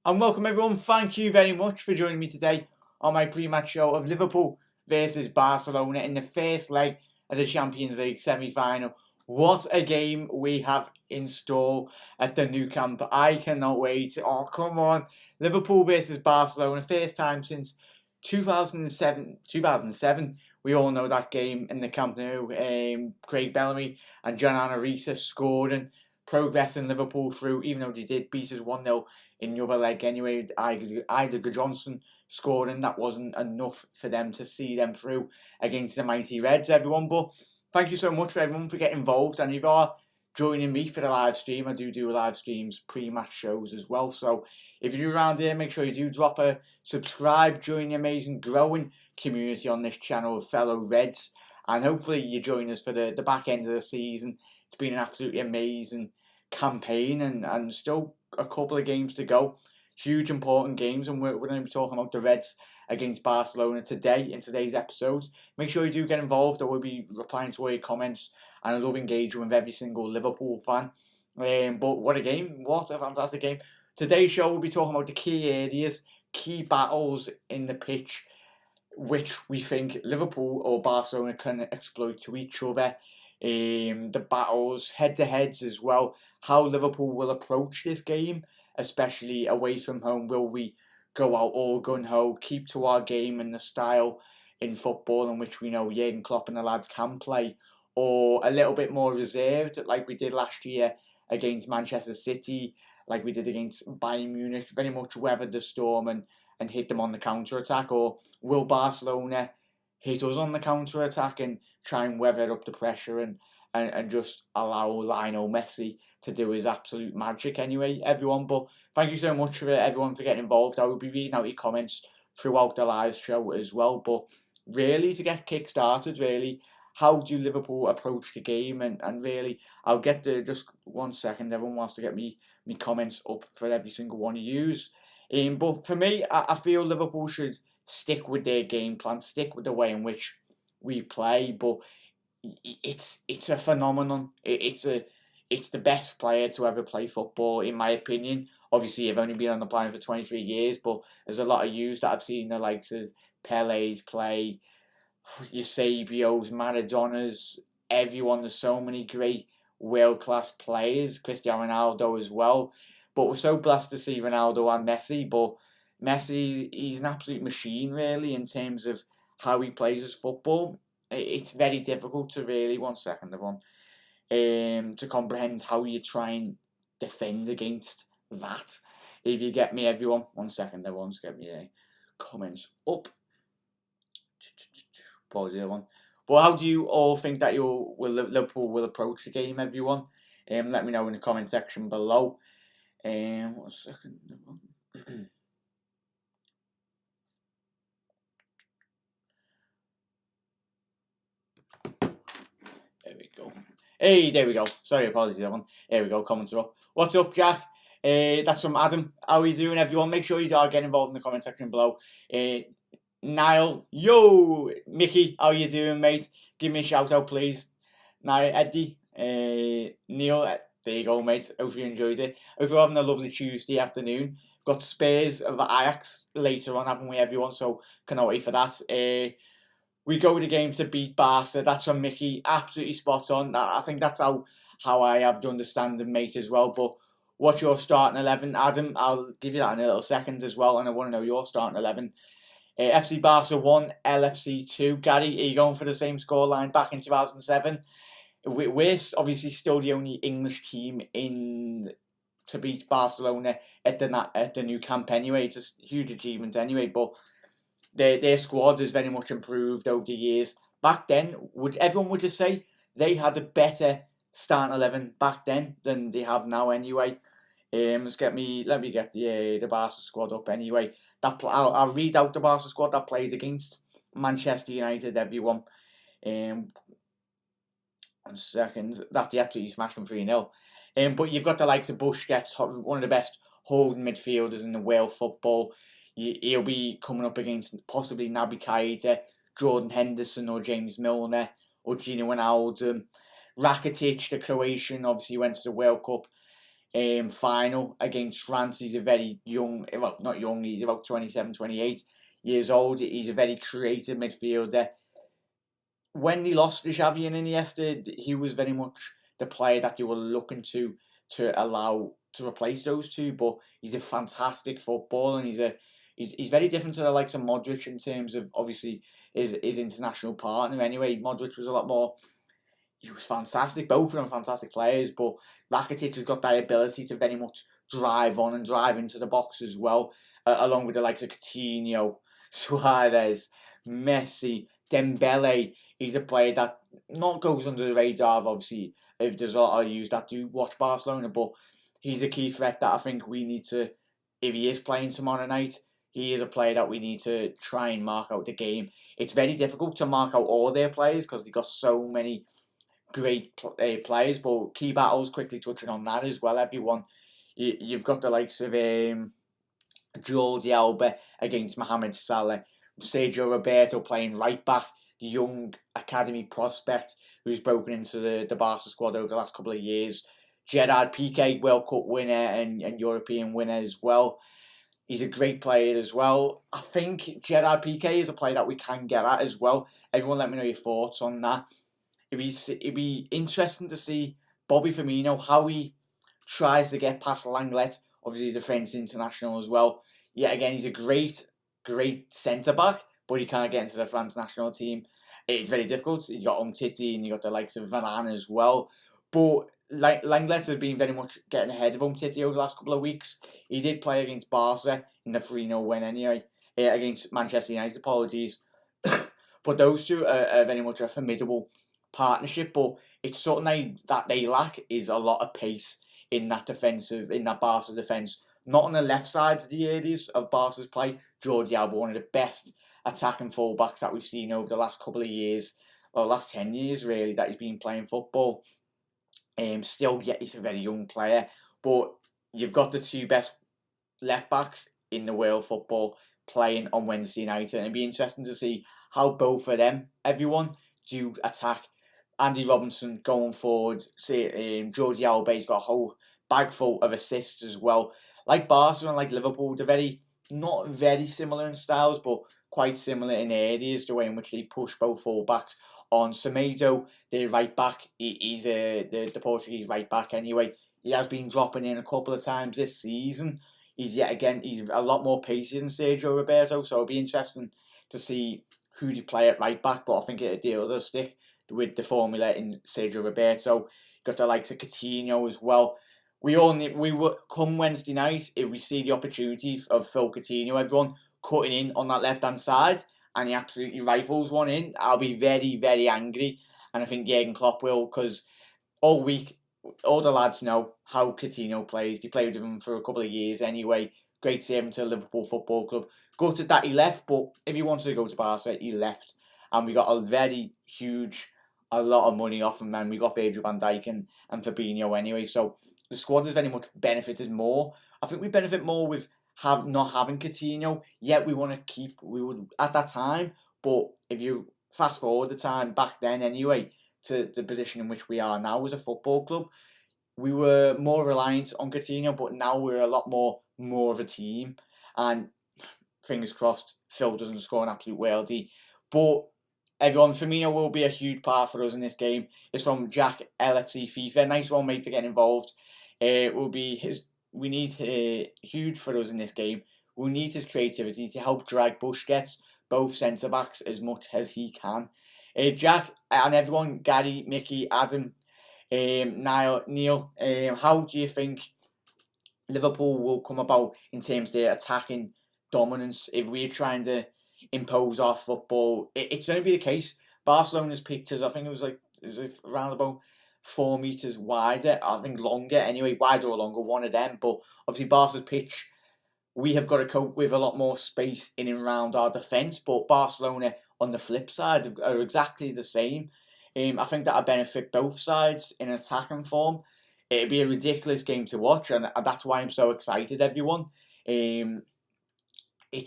And welcome everyone. Thank you very much for joining me today on my pre-match show of Liverpool versus Barcelona in the first leg of the Champions League semi-final. What a game we have in store at the Nou Camp. I cannot wait. Oh, come on. Liverpool versus Barcelona. First time since 2007. We all know that game in the Camp Nou. Craig Bellamy and John Anarisa scoring, progressing Liverpool through, even though they did beat us 1-0 in the other leg anyway. Either Johnson scoring, that wasn't enough for them to see them through against the mighty Reds, everyone. But thank you so much for everyone for getting involved, and if you are joining me for the live stream, I do live streams, pre-match shows as well. So if you're around here, make sure you do drop a subscribe, join the amazing growing community on this channel of fellow Reds, and hopefully you join us for the back end of the season. It's been an absolutely amazing campaign, and still a couple of games to go. Huge important games, and we're going to be talking about the Reds against Barcelona today in today's episodes. Make sure you do get involved. I will be replying to all your comments, and I love engaging with every single Liverpool fan. But what a game. What a fantastic game. Today's show will be talking about the key areas, key battles in the pitch, which we think Liverpool or Barcelona can exploit to each other. The battles, head-to-heads as well, how Liverpool will approach this game, especially away from home. Will we go out all gun-ho, keep to our game and the style in football in which we know Jurgen Klopp and the lads can play, or a little bit more reserved like we did last year against Manchester City, like we did against Bayern Munich, very much weather the storm and hit them on the counter-attack? Or will Barcelona hit us on the counter-attack and try and weather up the pressure and just allow Lionel Messi to do his absolute magic anyway, everyone? But thank you so much for everyone for getting involved. I will be reading out your comments throughout the live show as well. But really, to get kick-started, really, how do Liverpool approach the game? And really, I'll get to just 1 second. Everyone wants to get me comments up for every single one of yous. But for me, I feel Liverpool should stick with their game plan, stick with the way in which we play. But it's a phenomenon. It's the best player to ever play football, in my opinion. Obviously, I've only been on the planet for 23 years, but there's a lot of yous that I've seen the likes of Pele's play, Eusebios, Maradonas, everyone. There's so many great world-class players, Cristiano Ronaldo as well. But we're so blessed to see Ronaldo and Messi. But Messi, he's an absolute machine, really, in terms of how he plays his football. It's very difficult to really, 1 second, everyone, to comprehend how you try and defend against that. If you get me, everyone. 1 second, everyone, to get me comments up. Apologies, everyone. But how do you all think that Liverpool will approach the game, everyone? Let me know in the comment section below. 1 second, everyone. There we go. Hey, there we go. Sorry, apologies, everyone. There we go, comments are up. What's up, Jack? That's from Adam. How are you doing, everyone? Make sure you are getting involved in the comment section below. Niall, yo, Mickey, how you doing, mate? Give me a shout out, please. Niall, Eddie, Neil, there you go, mate. Hope you enjoyed it. Hope you're having a lovely Tuesday afternoon. Got Spurs of Ajax later on, haven't we, everyone? So cannot wait for that. We go to the game to beat Barca. That's from Mickey. Absolutely spot on. I think that's how I have to understand them, mate, as well. But what's your starting 11, Adam? I'll give you that in a little second as well, and I want to know your starting 11. FC Barca 1, LFC 2. Gary, are you going for the same scoreline back in 2007? We're obviously still the only English team to beat Barcelona at the Nou Camp anyway. It's a huge achievement anyway, but their squad has very much improved over the years. Back then, everyone would just say they had a better starting 11 back then than they have now anyway. Let me get the Barca squad up anyway. I'll read out the Barca squad that played against Manchester United, everyone. 1 second. That they absolutely smashed them 3-0. But you've got the likes of Busquets, one of the best holding midfielders in the world football. He'll be coming up against possibly Naby Keita, Jordan Henderson or James Milner or Gino Wijnaldum. Rakitic, the Croatian, obviously went to the World Cup. final against France. He's a very young, well, not young, he's about 27, 28 years old. He's a very creative midfielder. When they lost to Xavi and Iniesta, he was very much the player that they were looking to allow to replace those two. But he's a fantastic footballer, and he's very different to the likes of Modric in terms of obviously his international partner. Anyway, Modric was a lot more. He was fantastic. Both of them fantastic players, but Rakitic has got that ability to very much drive on and drive into the box as well, along with the likes of Coutinho, Suarez, Messi, Dembele. He's a player that not goes under the radar of obviously if there's a lot of you that do watch Barcelona, but he's a key threat that I think we need to, if he is playing tomorrow night, he is a player that we need to try and mark out the game. It's very difficult to mark out all their players because they've got so many great players, but key battles, quickly touching on that as well, everyone. You've got the likes of Jordi Alba against Mohamed Salah, Sergio Roberto playing right back, the young academy prospect who's broken into the Barca squad over the last couple of years. Gerard Piqué, World Cup winner and European winner as well. He's a great player as well. I think Gerard Piqué is a player that we can get at as well. Everyone let me know your thoughts on that. It'd be interesting to see Bobby Firmino, how he tries to get past Langlet, obviously the French international as well. Yet again, he's a great centre-back, but he can't get into the France national team. It's very difficult. You got Umtiti and you got the likes of Varane as well. But Langlet has been very much getting ahead of Umtiti over the last couple of weeks. He did play against Barca in the 3-0 win anyway, against Manchester United, apologies. But those two are very much a formidable partnership, but it's something that they lack is a lot of pace in that Barca defence. Not on the left side of the areas of Barca's play. Jordi Alba, one of the best attacking fullbacks that we've seen over the last couple of years, or last 10 years really, that he's been playing football. Still, yet he's a very young player, but you've got the two best left backs in the world football playing on Wednesday night, and it'd be interesting to see how both of them, everyone, do attack. Andy Robinson going forward, Jordi Alba's got a whole bag full of assists as well. Like Barca and like Liverpool, they're not very similar in styles, but quite similar in areas, the way in which they push both full-backs on. Semedo, the right back, he's the Portuguese right back anyway. He has been dropping in a couple of times this season. He's a lot more pacey than Sergio Roberto, so it'll be interesting to see who they play at right back, but I think it'll do other stick with the formula in Sergio Roberto. Got the likes of Coutinho as well. We will come Wednesday night, if we see the opportunity of Phil Coutinho, everyone cutting in on that left hand side, and he absolutely rifles one in, I'll be very, very angry. And I think Jurgen Klopp will, because all week, all the lads know how Coutinho plays. They played with him for a couple of years anyway. Great saving to Liverpool Football Club. Gutted that he left, but if he wanted to go to Barca, he left. And we got a lot of money off him, and we got Virgil van Dijk and Fabinho anyway. So the squad has very much benefited more. I think we benefit more with not having Coutinho, yet we would at that time, but if you fast forward the time back then anyway, to the position in which we are now as a football club, we were more reliant on Coutinho, but now we're a lot more of a team, and fingers crossed Phil doesn't score an absolute worldie. But everyone, Firmino will be a huge part for us in this game. It's from Jack LFC FIFA. Nice one, mate, for getting involved. We need huge for us in this game. We'll need his creativity to help drag Busquets, both centre backs, as much as he can. Jack and everyone, Gary, Mickey, Adam, Neil, how do you think Liverpool will come about in terms of their attacking dominance if we're trying to impose our football? It's going to be the case. Barcelona's pitches, I think it was around about 4 meters wider, I think longer anyway, wider or longer, one of them. But obviously Barca's pitch, we have got to cope with a lot more space in and around our defence, but Barcelona on the flip side are exactly the same. I think that'll benefit both sides in attacking form. It'll be a ridiculous game to watch, and that's why I'm so excited, everyone. There's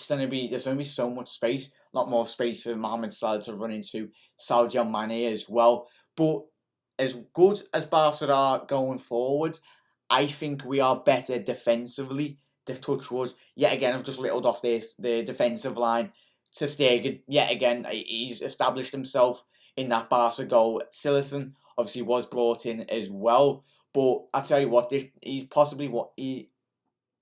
going to be so much space, a lot more space for Mohamed Salah to run into, Sadio Mane as well. But as good as Barca are going forward, I think we are better defensively. The touch was, yet again, I've just riddled off the defensive line. To Stegen, yet again, he's established himself in that Barca goal. Silerson obviously was brought in as well. But I tell you what, he's possibly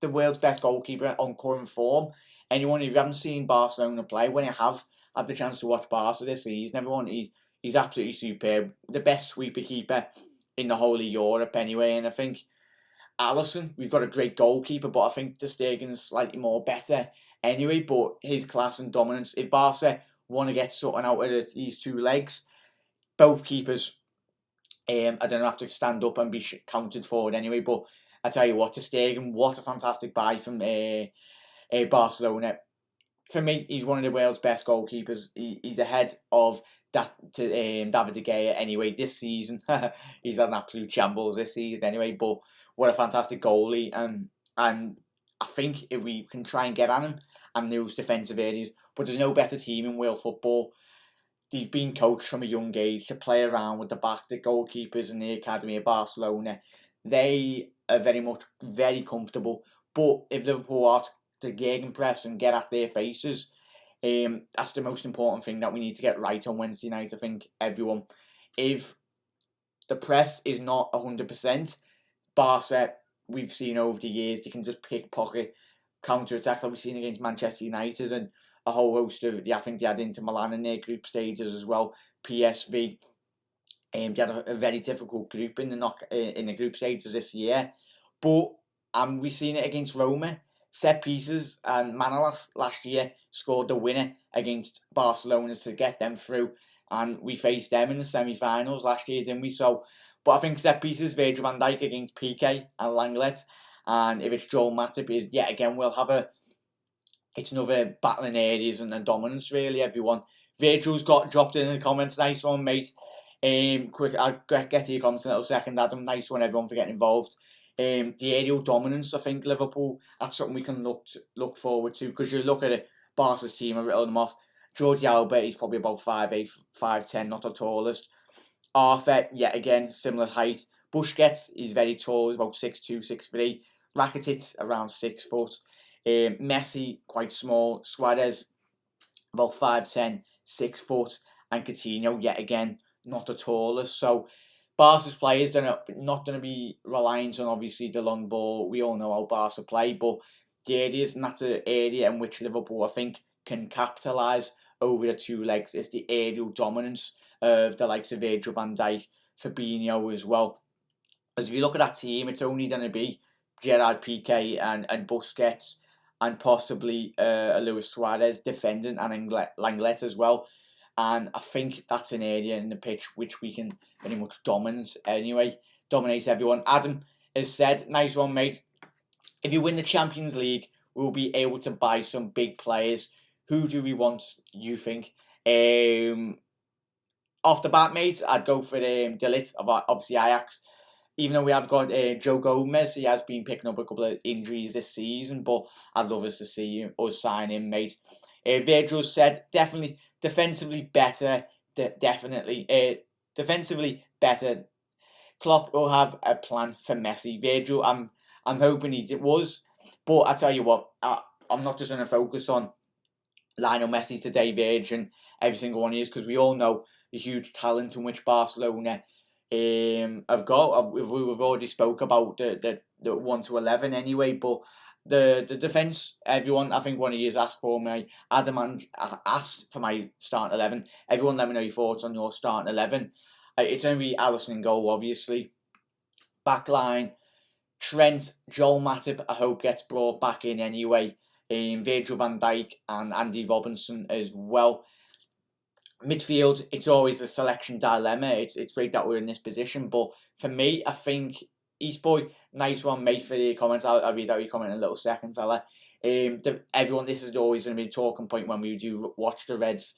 the world's best goalkeeper on current form. Anyone, if you haven't seen Barcelona play, when you have had the chance to watch Barca this season, everyone, he's absolutely superb. The best sweeper keeper in the whole of Europe anyway. And I think Alisson, we've got a great goalkeeper, but I think Ter Stegen is slightly more better anyway. But his class and dominance, if Barca want to get something out of these two legs, both keepers, I don't have to stand up and be counted forward anyway. But I tell you what, Ter Stegen, what a fantastic buy from Barcelona. For me, he's one of the world's best goalkeepers. He's ahead of David De Gea anyway this season. He's had an absolute shambles this season anyway, but what a fantastic goalie. And I think if we can try and get at him and those defensive areas, but there's no better team in world football. They've been coached from a young age to play around with the back. The goalkeepers in the academy of Barcelona, they are very comfortable. But if Liverpool are to gegenpress and get at their faces, that's the most important thing that we need to get right on Wednesday night. I think everyone, if the press is not 100%, Barca, we've seen over the years, they can just pickpocket, counter-attack like we've seen against Manchester United and a whole host of, I think they had Inter Milan in their group stages as well, PSV. They had a very difficult group in the group stages this year, but we've seen it against Roma. Set pieces, and Manolas last year scored the winner against Barcelona to get them through, and we faced them in the semi-finals last year, didn't we? So, but I think set pieces, Virgil van Dijk against Piqué and Langlet, and if it's Joel Matip, is yet again we'll have it's another battling areas and dominance really. Everyone, Virgil's got dropped in the comments. Nice one, mate. Quick, I'll get to your comments in a little second, Adam. Nice one, everyone, for getting involved. The aerial dominance, I think Liverpool, that's something we can look forward to, because you look at it, Barca's team, I've written them off. Jordi Alba, he's probably about 5'8", 5'10", not the tallest. Arthur, yet again, similar height. Busquets, he's very tall, he's about 6'2", 6'3". Rakitic, around 6 foot. Messi, quite small. Suarez, about 5'10", 6 foot. And Coutinho, yet again, not the tallest. So, Barca's players are not going to be reliant on, obviously, the long ball. We all know how Barca play, but the areas, and that's an area in which Liverpool, I think, can capitalise over the two legs. It's the aerial dominance of the likes of Virgil van Dijk, Fabinho as well. As if you look at that team, it's only going to be Gerard Piqué and Busquets and possibly Luis Suarez defending, and Langlet as well. And I think that's an area in the pitch which we can very much dominate everyone. Adam has said, nice one, mate. If you win the Champions League, we'll be able to buy some big players. Who do we want, you think? Off the bat, mate, I'd go for De Ligt of obviously Ajax. Even though we have got Joe Gomez, he has been picking up a couple of injuries this season, but I'd love us to see us sign him, mate. Virgil said, definitely defensively better. Defensively better. Klopp will have a plan for Messi. Virgil, I'm hoping he was, but I tell you what, I'm not just going to focus on Lionel Messi today, Virgil, and every single one of these, because we all know the huge talent in which Barcelona have got. We've already spoke about the 1 to 11 anyway, but the defence, everyone, I think one of you asked for me, Adam asked for my starting 11. Everyone let me know your thoughts on your starting 11. It's going to be Alisson in goal, obviously. Backline, Trent, Joel Matip, I hope gets brought back in anyway. Virgil van Dijk and Andy Robinson as well. Midfield, it's always a selection dilemma. It's great that we're in this position, but for me, I think Eastboy, nice one, mate, for the comments. I'll read out your comment in a little second, fella. Everyone, this is always going to be a talking point when we do watch the Reds.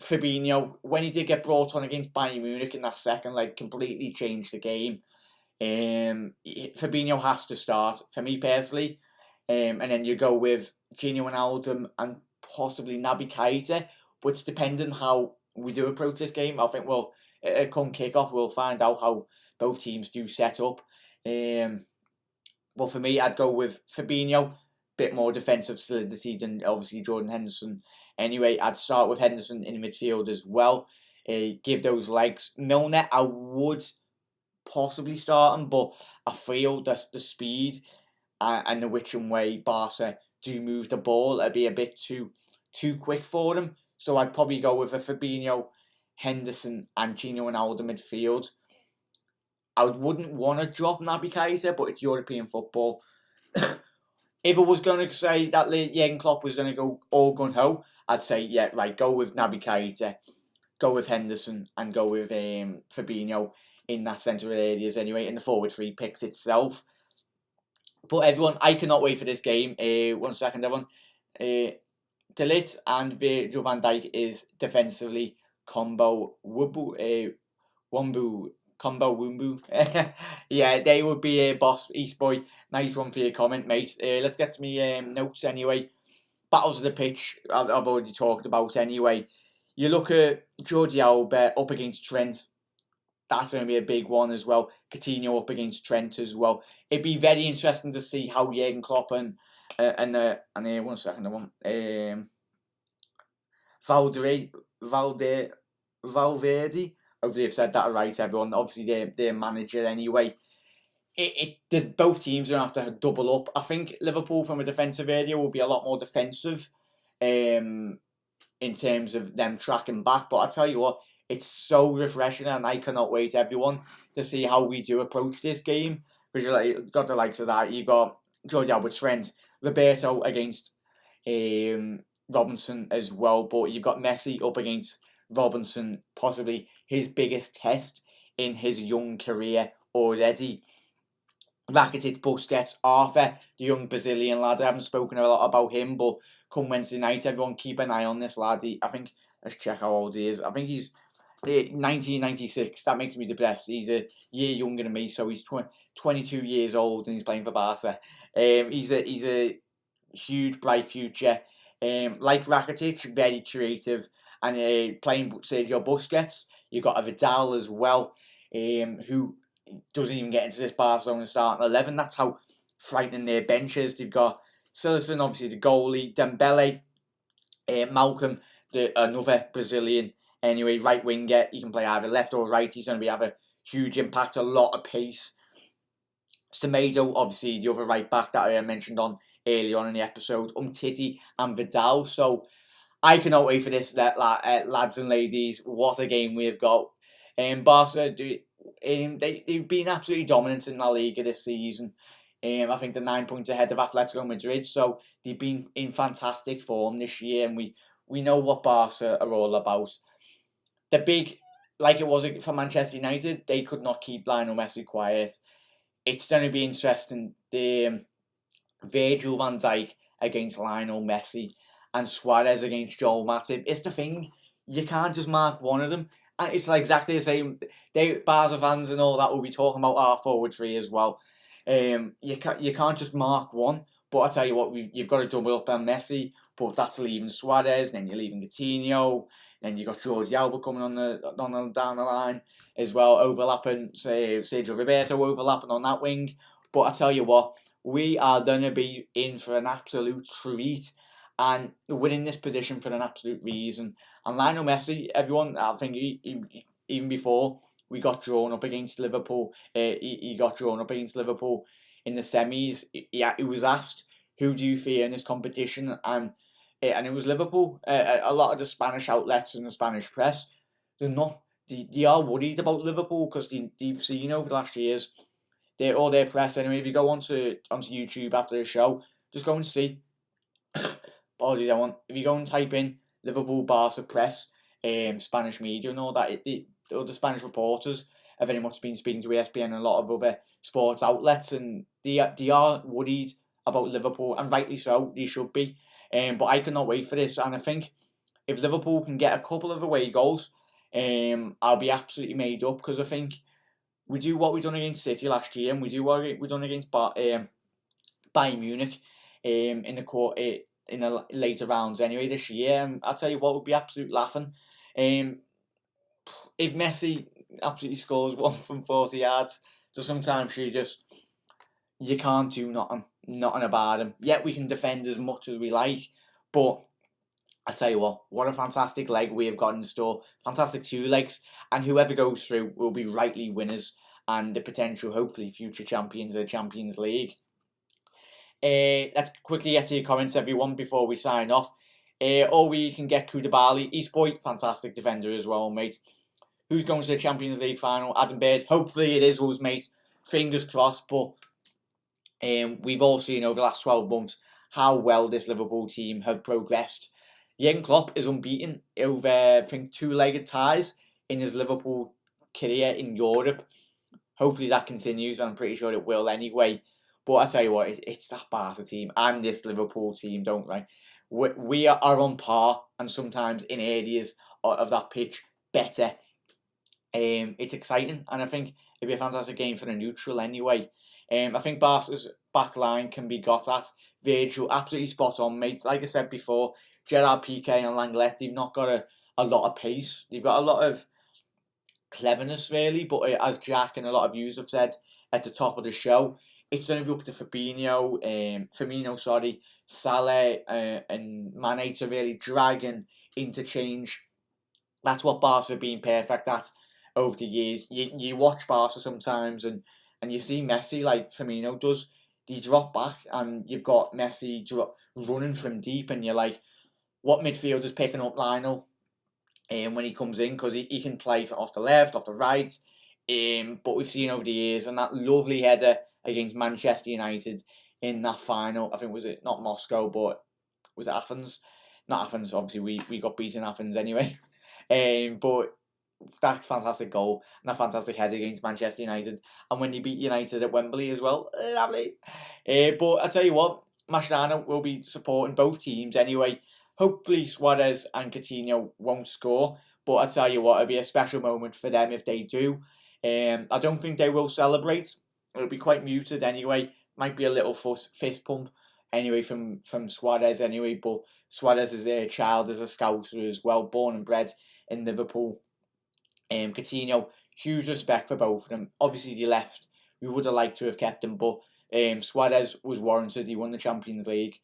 Fabinho, when he did get brought on against Bayern Munich in that second leg, completely changed the game. Fabinho has to start, for me personally. And then you go with Gino Wijnaldum and possibly Naby Keita, but it's dependent how we do approach this game. I think come kick-off, we'll find out how both teams do set up. But for me, I'd go with Fabinho, bit more defensive solidity than obviously Jordan Henderson. Anyway, I'd start with Henderson in midfield as well. Give those legs. Milner, I would possibly start him, but I feel that the speed and the which and way Barca do move the ball, it'd be a bit too quick for them. So I'd probably go with a Fabinho, Henderson, and Gino Ronaldo midfield. I wouldn't want to drop Naby Keita, but it's European football. If I was going to say that Jurgen Klopp was going to go all gun ho, I'd say, yeah, right, go with Naby Keita, go with Henderson, and go with Fabinho in that centre areas anyway, in the forward three picks itself. But everyone, I cannot wait for this game. 1 second, everyone. De Ligt and Virgil van Dijk is defensively combo Wumbu, combo Wumbu. Yeah, they would be a boss, East Boy. Nice one for your comment, mate. Let's get to me notes anyway. Battles of the pitch, I've already talked about anyway. You look at Jordi Alba up against Trent. That's going to be a big one as well. Coutinho up against Trent as well. It'd be very interesting to see how Jurgen Klopp and 1 second, I want Valverde. Hopefully, I've said that right, everyone. Obviously, their manager anyway. Both teams are going to have to double up. I think Liverpool from a defensive area will be a lot more defensive, in terms of them tracking back. But I tell you what, it's so refreshing, and I cannot wait, everyone, to see how we do approach this game. Because you got the likes of that. You got Jordi Alba, Trent, Roberto against Robinson as well. But you've got Messi up against Robinson, possibly his biggest test in his young career already. Rakitic, Busquets, Arthur, the young Brazilian lad. I haven't spoken a lot about him, but come Wednesday night, everyone keep an eye on this lad. I think, let's check how old he is. I think he's 1996. That makes me depressed. He's a year younger than me, so he's 22 years old and he's playing for Barca. He's a huge, bright future. Like Rakitic, very creative, and playing Sergio Busquets. You've got a Vidal as well, who doesn't even get into this Barcelona starting 11. That's how frightening their bench is. They've got Silerson, obviously the goalie, Dembele, Malcolm, another Brazilian. Anyway, right winger, he can play either left or right. He's going to have a huge impact, a lot of pace. Semedo, obviously the other right back that I mentioned on early on in the episode, Umtiti and Vidal. So I cannot wait for this, lads and ladies. What a game we've got. Barca, they've been absolutely dominant in La Liga this season. I think they're 9 points ahead of Atletico Madrid, so they've been in fantastic form this year, and we know what Barca are all about. The big, like it was for Manchester United, they could not keep Lionel Messi quiet. It's going to be interesting. The Virgil van Dijk against Lionel Messi and Suarez against Joel Matip. It's the thing, you can't just mark one of them. And it's like exactly the same. Barca fans and all that will be talking about our forward three as well. You can't just mark one. But I tell you what, you've got to double up on Messi, but that's leaving Suarez, then you're leaving Coutinho, then you got Jordi Alba coming down the line as well, overlapping, say Sergio Roberto overlapping on that wing. But I tell you what, we are going to be in for an absolute treat, and winning this position for an absolute reason. And Lionel Messi, everyone, I think even before we got drawn up against Liverpool, he got drawn up against Liverpool in the semis. He was asked, who do you fear in this competition? And it was Liverpool. A lot of the Spanish outlets and the Spanish press, they are worried about Liverpool because they've seen over the last years, all their press anyway. If you go onto YouTube after the show, just go and see. Apologies, everyone. If you go and type in Liverpool Barca press, Spanish media and all that, the Spanish reporters have very much been speaking to ESPN and a lot of other sports outlets, and they are worried about Liverpool, and rightly so. They should be. But I cannot wait for this, and I think if Liverpool can get a couple of away goals, I'll be absolutely made up, because I think we do what we done against City last year, and we do what we done against Bayern Munich in the later rounds anyway this year. I'll tell you what, would be absolute laughing. If Messi absolutely scores 1 from 40 yards, So sometimes you can't do nothing about them. Yet we can defend as much as we like, but I tell you what a fantastic leg we have got in store. Fantastic 2 legs, and whoever goes through will be rightly winners and the potential, hopefully, future champions of the Champions League. Let's quickly get to your comments, everyone, before we sign off. Or we can get Koulibaly, East Boy, fantastic defender as well, mate. Who's going to the Champions League final? Adam Baird. Hopefully it is us, mate. Fingers crossed, but we've all seen over the last 12 months how well this Liverpool team have progressed. Jurgen Klopp is unbeaten over, I think, 2-legged ties in his Liverpool career in Europe. Hopefully that continues. I'm pretty sure it will anyway. But I tell you what, it's that Barca team and this Liverpool team, don't they? We are on par, and sometimes in areas of that pitch better. It's exciting, and I think it'd be a fantastic game for a neutral anyway. I think Barca's back line can be got at. Virgil, absolutely spot on, mate. Like I said before, Gerard Piqué and Langlet, they've not got a lot of pace. They've got a lot of cleverness, really, but as Jack and a lot of you have said at the top of the show, it's going to be up to Firmino, Salah and Mane to really drag and interchange. That's what Barca have been perfect at over the years. You watch Barca sometimes and you see Messi, like Firmino does, they drop back and you've got Messi running from deep, and you're like, what midfielder's picking up Lionel when he comes in, because he can play off the left, off the right. But we've seen over the years, and that lovely header against Manchester United in that final, I think, was it not Moscow, but was it Athens? Not Athens, obviously we got beaten Athens anyway. But that fantastic goal and that fantastic header against Manchester United, and when you beat United at Wembley as well, lovely. But I tell you what, Mascherano will be supporting both teams anyway. Hopefully Suarez and Coutinho won't score, but I tell you what, it'll be a special moment for them if they do. I don't think they will celebrate. It'll be quite muted anyway. Might be a little fist pump anyway from Suarez anyway, but Suarez is a child, as a scouser as well, born and bred in Liverpool. Coutinho, huge respect for both of them. Obviously they left. We would have liked to have kept them, but Suarez was warranted. He won the Champions League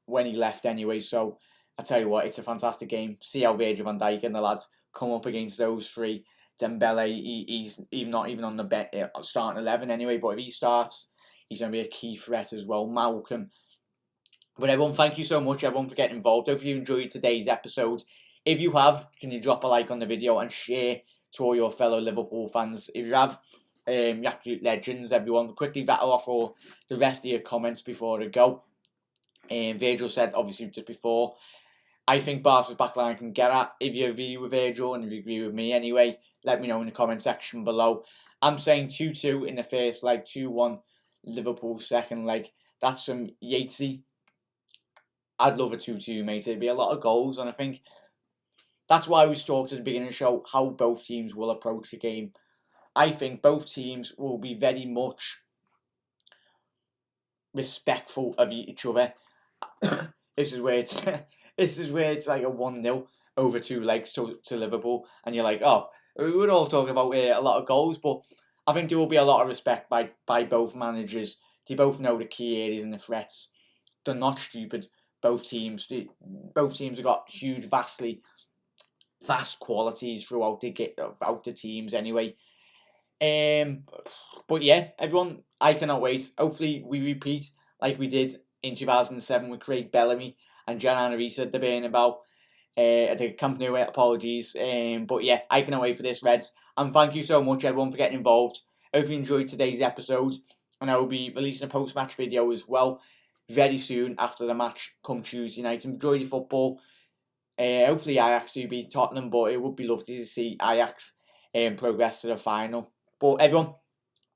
when he left anyway, so I tell you what, it's a fantastic game. See how Virgil van Dijk and the lads come up against those three. Dembele, he's not even on the starting 11 anyway, but if he starts, he's going to be a key threat as well. Malcolm. But everyone, thank you so much, everyone, for getting involved. Hopefully you enjoyed today's episode. If you have, can you drop a like on the video and share to all your fellow Liverpool fans? If you have, you absolute legends, everyone. Quickly rattle off all the rest of your comments before I go. Virgil said, obviously, just before, I think Barca's backline can get at. If you agree with Virgil and if you agree with me anyway, let me know in the comment section below. I'm saying 2-2 in the first leg, 2-1 Liverpool second leg. That's some Yatesy. I'd love a 2-2, mate. It'd be a lot of goals, and I think that's why we talked at the beginning of the show how both teams will approach the game. I think both teams will be very much respectful of each other. This is where it's like a 1-0 over 2 legs to Liverpool, and you're like, oh, we would all talk about a lot of goals, but I think there will be a lot of respect by both managers. They both know the key areas and the threats. They're not stupid. Both teams have got huge, vast qualities throughout the teams anyway. But yeah, everyone, I cannot wait. Hopefully we repeat like we did in 2007 with Craig Bellamy and Gian Arisa at the Bernabeu. At the Camp Nou, apologies. But yeah, I cannot wait for this, Reds. And thank you so much, everyone, for getting involved. Hope you enjoyed today's episode. And I will be releasing a post-match video as well very soon after the match come Tuesday night. Enjoy the football. Hopefully Ajax do beat Tottenham, but it would be lovely to see Ajax progress to the final. But everyone,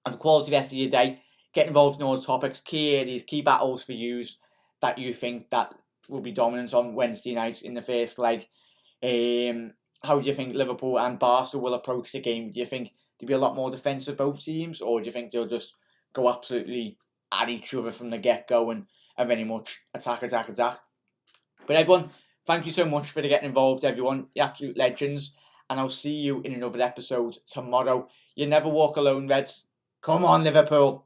have a quality rest of your day. Get involved in all the topics, key areas, key battles for yous that you think that will be dominant on Wednesday night in the first leg. How do you think Liverpool and Barca will approach the game? Do you think there'll be a lot more defensive both teams, or do you think they'll just go absolutely at each other from the get-go and very much attack? But everyone, thank you so much for getting involved, everyone. The absolute legends. And I'll see you in another episode tomorrow. You never walk alone, Reds. Come on, Liverpool.